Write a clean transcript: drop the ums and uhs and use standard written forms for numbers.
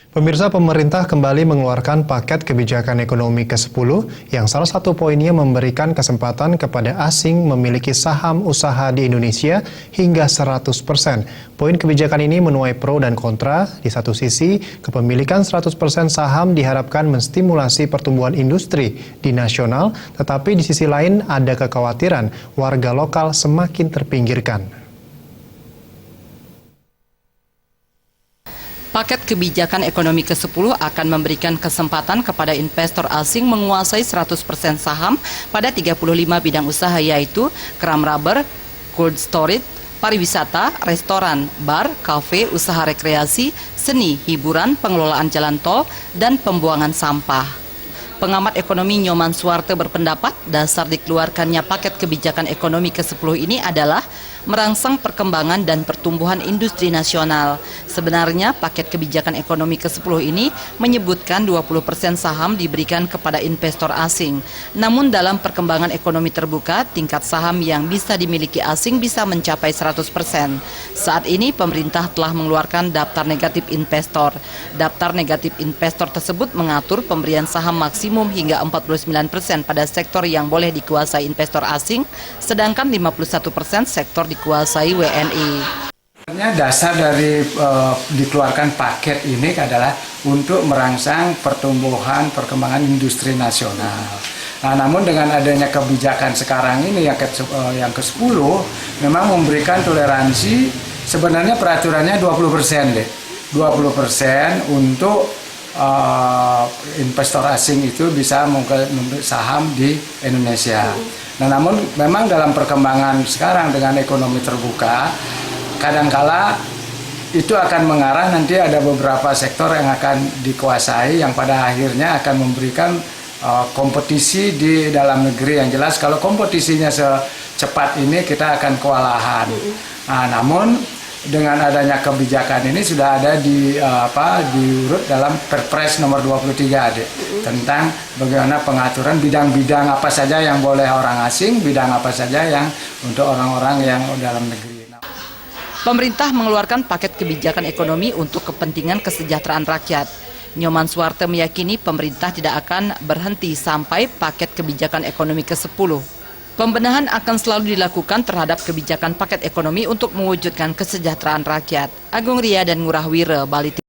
Pemirsa, pemerintah kembali mengeluarkan paket kebijakan ekonomi ke-10 yang salah satu poinnya memberikan kesempatan kepada asing memiliki saham usaha di Indonesia hingga 100%. Poin kebijakan ini menuai pro dan kontra. Di satu sisi, kepemilikan 100% saham diharapkan menstimulasi pertumbuhan industri di nasional, tetapi di sisi lain ada kekhawatiran warga lokal semakin terpinggirkan. Paket kebijakan ekonomi ke-10 akan memberikan kesempatan kepada investor asing menguasai 100% saham pada 35 bidang usaha, yaitu keram rubber, cold storage, pariwisata, restoran, bar, kafe, usaha rekreasi, seni, hiburan, pengelolaan jalan tol, dan pembuangan sampah. Pengamat ekonomi Nyoman Suwarte berpendapat dasar dikeluarkannya paket kebijakan ekonomi ke-10 ini adalah merangsang perkembangan dan pertumbuhan industri nasional. Sebenarnya paket kebijakan ekonomi ke-10 ini menyebutkan 20% saham diberikan kepada investor asing. Namun dalam perkembangan ekonomi terbuka, tingkat saham yang bisa dimiliki asing bisa mencapai 100%. Saat ini pemerintah telah mengeluarkan daftar negatif investor. Daftar negatif investor tersebut mengatur pemberian saham maksimum hingga 49% pada sektor yang boleh dikuasai investor asing, sedangkan 51% sektor dikuasai WNI. Dasar dari dikeluarkan paket ini adalah untuk merangsang pertumbuhan perkembangan industri nasional. Nah, namun dengan adanya kebijakan sekarang ini yang ke-10 memang memberikan toleransi, sebenarnya peraturannya 20% deh. 20% untuk investor asing itu bisa membeli saham di Indonesia. Nah, namun memang dalam perkembangan sekarang dengan ekonomi terbuka, kadangkala itu akan mengarah nanti ada beberapa sektor yang akan dikuasai yang pada akhirnya akan memberikan kompetisi di dalam negeri. Yang jelas kalau kompetisinya secepat ini kita akan kewalahan. Nah, namun dengan adanya kebijakan ini sudah ada diurut dalam Perpres nomor 23 tentang bagaimana pengaturan bidang-bidang apa saja yang boleh orang asing, bidang apa saja yang untuk orang-orang yang dalam negeri. Pemerintah mengeluarkan paket kebijakan ekonomi untuk kepentingan kesejahteraan rakyat. Nyoman Suwarte meyakini pemerintah tidak akan berhenti sampai paket kebijakan ekonomi ke-10. Pembenahan akan selalu dilakukan terhadap kebijakan paket ekonomi untuk mewujudkan kesejahteraan rakyat. Agung Ria dan Ngurah Wire, Bali.